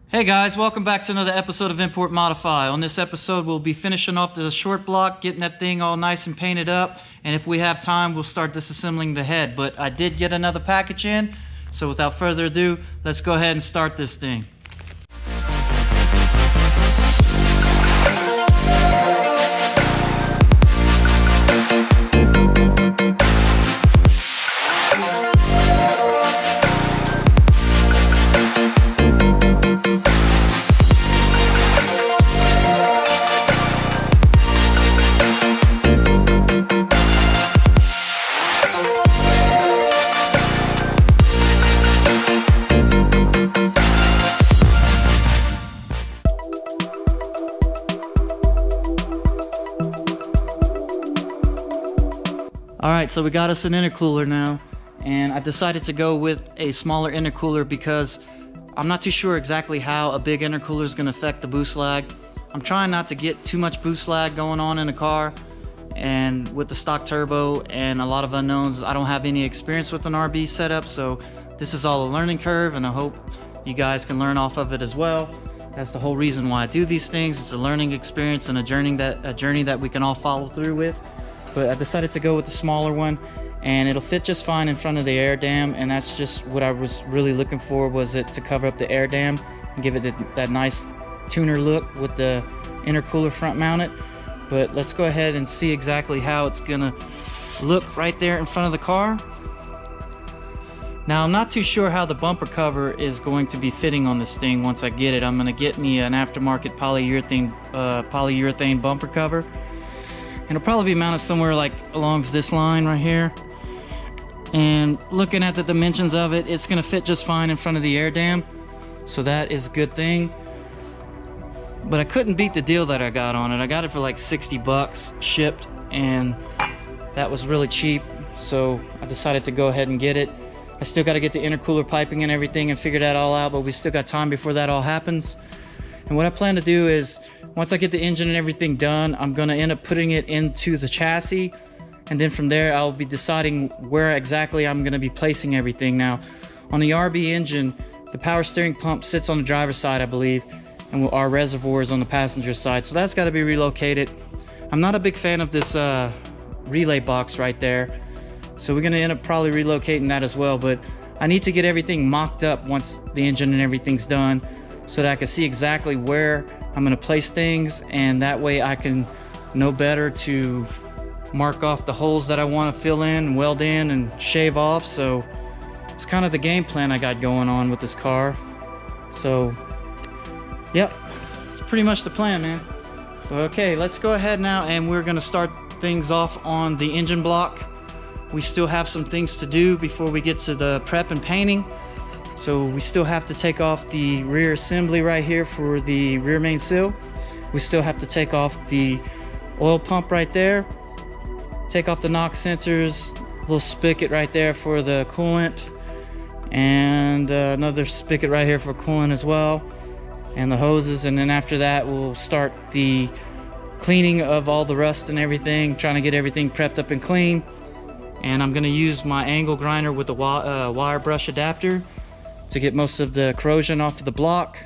Hey guys, welcome back to another episode of Import Modify. On this episode, we'll be finishing off the short block, getting that thing all nice and painted up, and if we have time, we'll start disassembling the head. But I did get another package in, so without further ado, let's go ahead and start this thing. Alright, so we got us an intercooler now, and I decided to go with a smaller intercooler because I'm not too sure exactly how a big intercooler is going to affect the boost lag. I'm trying not to get too much boost lag going on in the car, and with the stock turbo and a lot of unknowns, I don't have any experience with an RB setup, so this is all a learning curve, and I hope you guys can learn off of it as well. That's the whole reason why I do these things. It's a learning experience and a journey that we can all follow through with. But I decided to go with the smaller one, and it'll fit just fine in front of the air dam, and that's just what I was really looking for, was it to cover up the air dam and give it that nice tuner look with the intercooler front mounted. But let's go ahead and see exactly how it's gonna look right there in front of the car. Now I'm not too sure how the bumper cover is going to be fitting on this thing once I get it. I'm gonna get me an aftermarket polyurethane bumper cover. It'll probably be mounted somewhere like along this line right here. And looking at the dimensions of it, it's gonna fit just fine in front of the air dam. So that is a good thing. But I couldn't beat the deal that I got on it. I got it for like 60 bucks shipped, and that was really cheap. So I decided to go ahead and get it. I still gotta get the intercooler piping and everything and figure that all out, but we still got time before that all happens. And what I plan to do is, once I get the engine and everything done, I'm gonna end up putting it into the chassis, and then from there I'll be deciding where exactly I'm gonna be placing everything. Now, on the RB engine, the power steering pump sits on the driver's side, I believe, and our reservoir is on the passenger side, so that's gotta be relocated. I'm not a big fan of this relay box right there, so we're gonna end up probably relocating that as well, but I need to get everything mocked up once the engine and everything's done, so that I can see exactly where I'm gonna place things, and that way I can know better to mark off the holes that I wanna fill in, weld in, and shave off. So it's kind of the game plan I got going on with this car. So, yep, it's pretty much the plan, man. Okay, let's go ahead now, and we're gonna start things off on the engine block. We still have some things to do before we get to the prep and painting. So we still have to take off the rear assembly right here for the rear main seal. We still have to take off the oil pump right there. Take off the NOx sensors, little spigot right there for the coolant, and another spigot right here for coolant as well, and the hoses. And then after that, we'll start the cleaning of all the rust and everything, trying to get everything prepped up and clean. And I'm gonna use my angle grinder with the wire brush adapter to get most of the corrosion off of the block.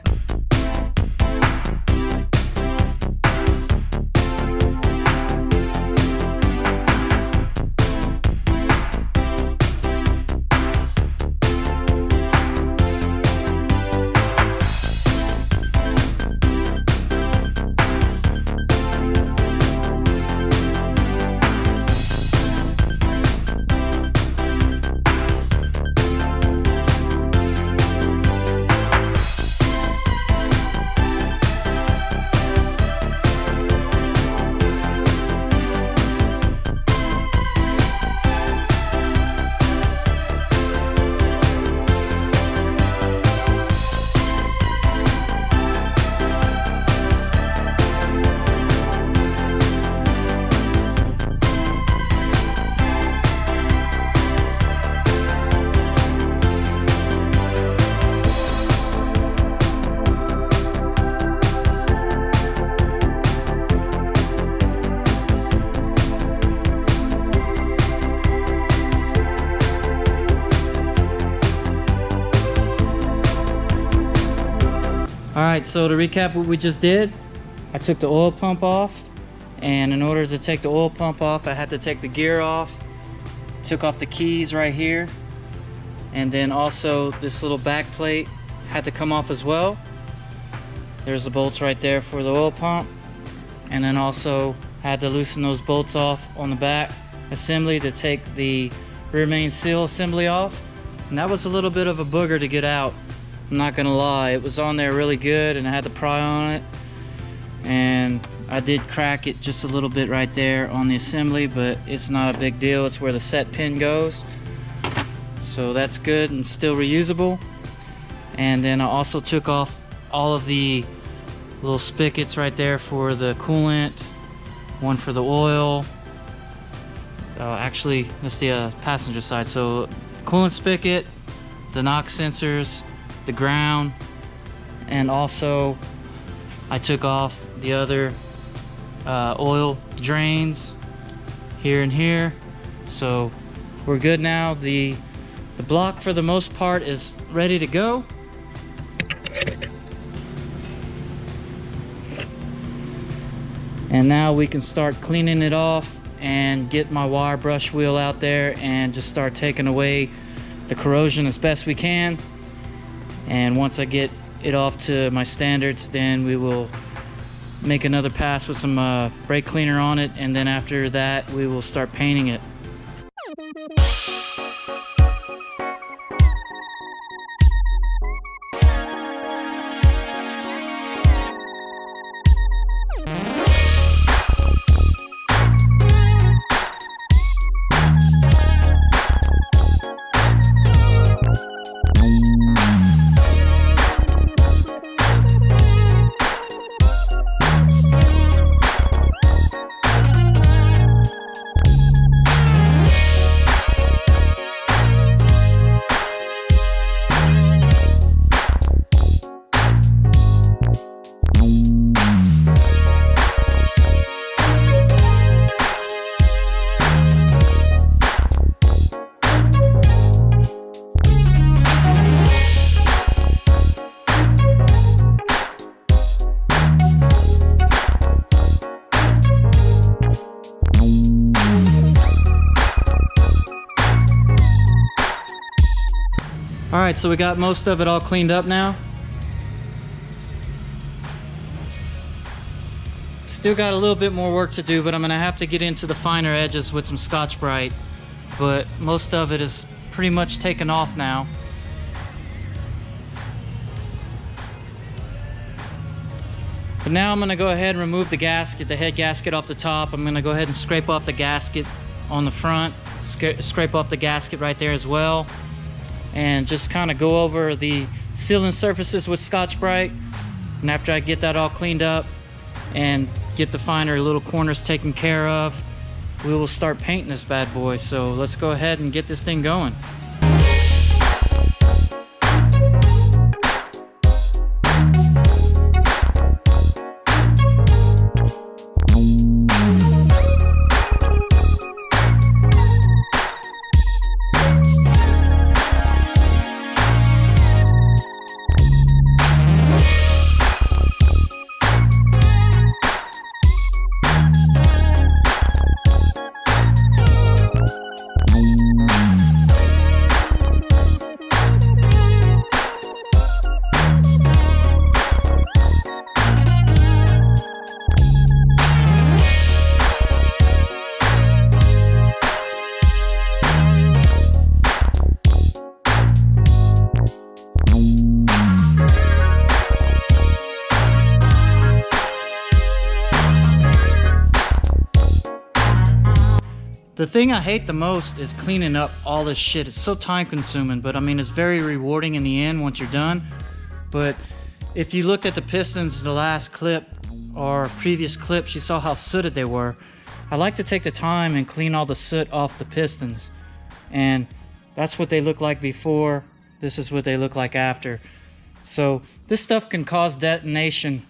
All right, so to recap what we just did, I took the oil pump off, and in order to take the oil pump off, I had to take the gear off, took off the keys right here, and then also this little back plate had to come off as well. There's the bolts right there for the oil pump, and then also had to loosen those bolts off on the back assembly to take the rear main seal assembly off, and that was a little bit of a booger to get out. I'm not gonna lie, it was on there really good and I had to pry on it, and I did crack it just a little bit right there on the assembly, but it's not a big deal. It's where the set pin goes, so that's good and still reusable. And then I also took off all of the little spigots right there for the coolant, one for the oil. Actually, that's the passenger side. So coolant spigot, the knock sensors, the ground, and also I took off the other oil drains here and here. So we're good now. The block for the most part is ready to go. And now we can start cleaning it off and get my wire brush wheel out there and just start taking away the corrosion as best we can. And once I get it off to my standards, then we will make another pass with some brake cleaner on it, and then after that we will start painting it. Alright, so we got most of it all cleaned up now. Still got a little bit more work to do, but I'm going to have to get into the finer edges with some Scotch-Brite. But most of it is pretty much taken off now. But now I'm going to go ahead and remove the gasket, the head gasket off the top. I'm going to go ahead and scrape off the gasket on the front, scrape off the gasket right there as well, and just kind of go over the sealing surfaces with Scotch-Brite. And after I get that all cleaned up and get the finer little corners taken care of, we will start painting this bad boy. So let's go ahead and get this thing going. The thing I hate the most is cleaning up all this shit. It's so time consuming, but I mean, it's very rewarding in the end once you're done. But if you looked at the pistons in the last clip or previous clips, you saw how sooted they were. I like to take the time and clean all the soot off the pistons. And that's what they look like before. This is what they look like after. So this stuff can cause detonation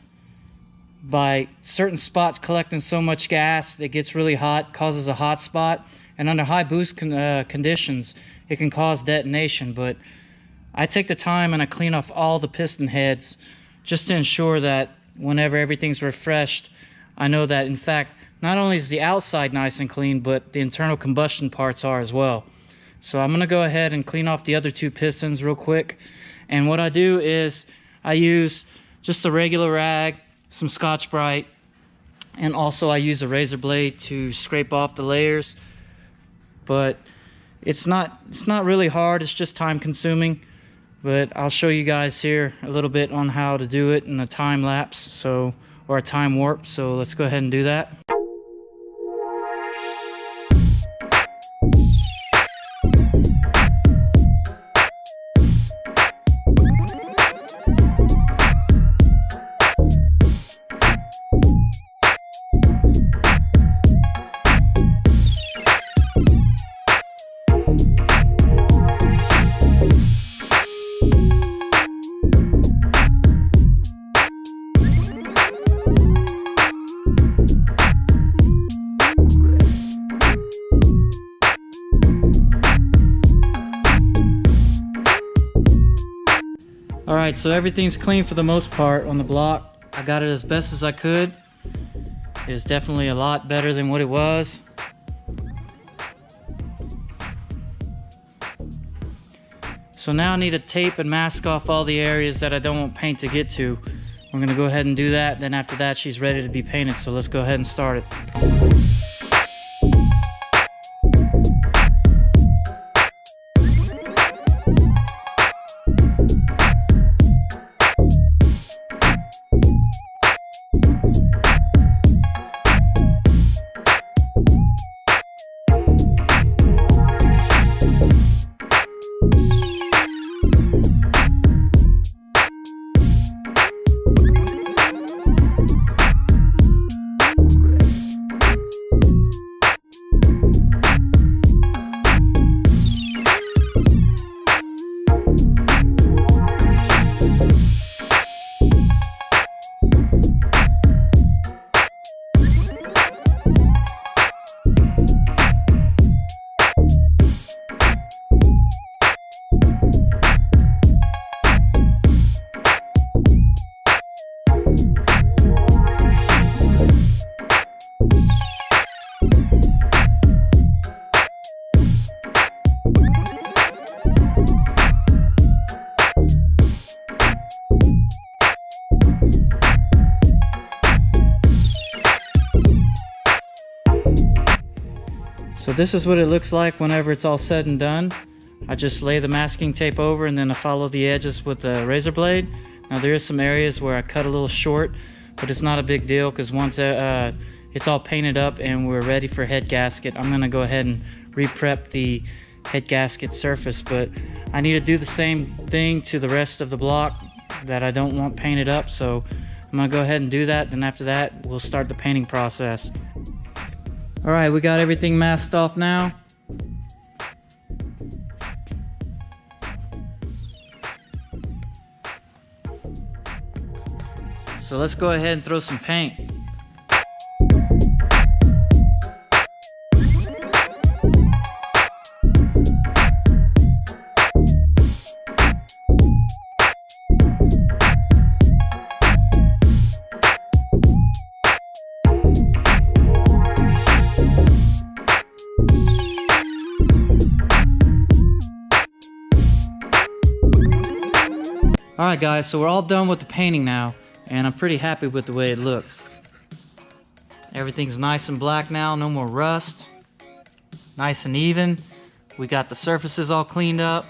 by certain spots collecting so much gas it gets really hot, causes a hot spot, and under high boost conditions it can cause detonation. But I take the time and I clean off all the piston heads just to ensure that whenever everything's refreshed, I know that in fact not only is the outside nice and clean, but the internal combustion parts are as well. So I'm going to go ahead and clean off the other two pistons real quick. And what I do is I use just a regular rag, some Scotch-Brite, and also I use a razor blade to scrape off the layers. But it's not really hard, it's just time consuming. But I'll show you guys here a little bit on how to do it in a time lapse, or a time warp. So let's go ahead and do that. Alright, so everything's clean for the most part on the block. I got it as best as I could. It is definitely a lot better than what it was. So now I need to tape and mask off all the areas that I don't want paint to get to. We're going to go ahead and do that. Then after that, she's ready to be painted. So let's go ahead and start it. So this is what it looks like whenever it's all said and done. I just lay the masking tape over and then I follow the edges with the razor blade. Now there is some areas where I cut a little short, but it's not a big deal because once it's all painted up and we're ready for head gasket, I'm gonna go ahead and re-prep the head gasket surface. But I need to do the same thing to the rest of the block that I don't want painted up. So I'm gonna go ahead and do that. Then after that, we'll start the painting process. All right, we got everything masked off now. So let's go ahead and throw some paint. Alright guys, so we're all done with the painting now, and I'm pretty happy with the way it looks. Everything's nice and black now, no more rust. Nice and even. We got the surfaces all cleaned up.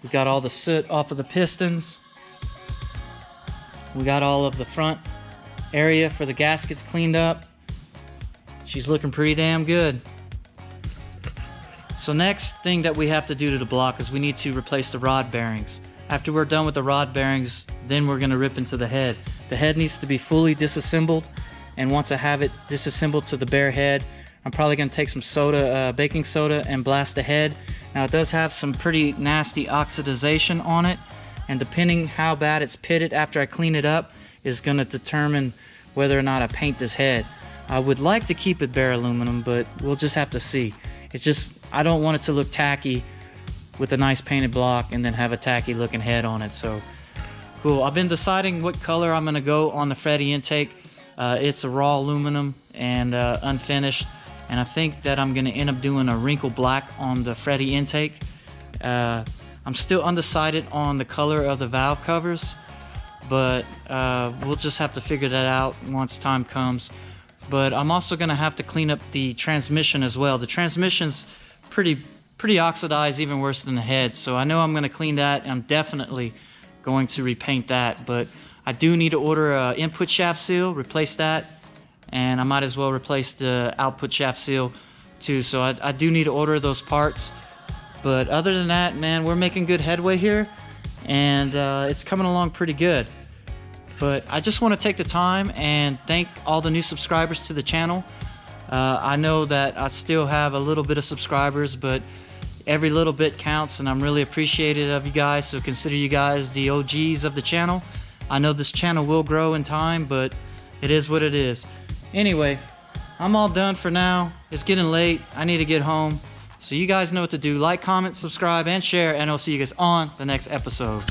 We got all the soot off of the pistons. We got all of the front area for the gaskets cleaned up. She's looking pretty damn good. So next thing that we have to do to the block is we need to replace the rod bearings. After we're done with the rod bearings, then we're going to rip into the head. The head needs to be fully disassembled, and once I have it disassembled to the bare head, I'm probably going to take some soda, baking soda, and blast the head. Now it does have some pretty nasty oxidization on it, and depending how bad it's pitted after I clean it up is going to determine whether or not I paint this head. I would like to keep it bare aluminum, but we'll just have to see. It's just, I don't want it to look tacky with a nice painted block and then have a tacky looking head on it. So Cool. I've been deciding what color I'm gonna go on the Freddy intake. It's a raw aluminum and unfinished, and I think that I'm gonna end up doing a wrinkle black on the Freddy intake. I'm still undecided on the color of the valve covers, but we'll just have to figure that out once time comes. But I'm also gonna have to clean up the transmission as well. The transmission's pretty oxidized, even worse than the head, so I know I'm gonna clean that, and I'm definitely going to repaint that. But I do need to order a input shaft seal, replace that, and I might as well replace the output shaft seal too. So I do need to order those parts. But other than that, man, we're making good headway here, and it's coming along pretty good. But I just want to take the time and thank all the new subscribers to the channel. I know that I still have a little bit of subscribers, but every little bit counts, and I'm really appreciative of you guys, so consider you guys the OGs of the channel. I know this channel will grow in time, but it is what it is. Anyway, I'm all done for now. It's getting late. I need to get home. So you guys know what to do. Like, comment, subscribe, and share, and I'll see you guys on the next episode.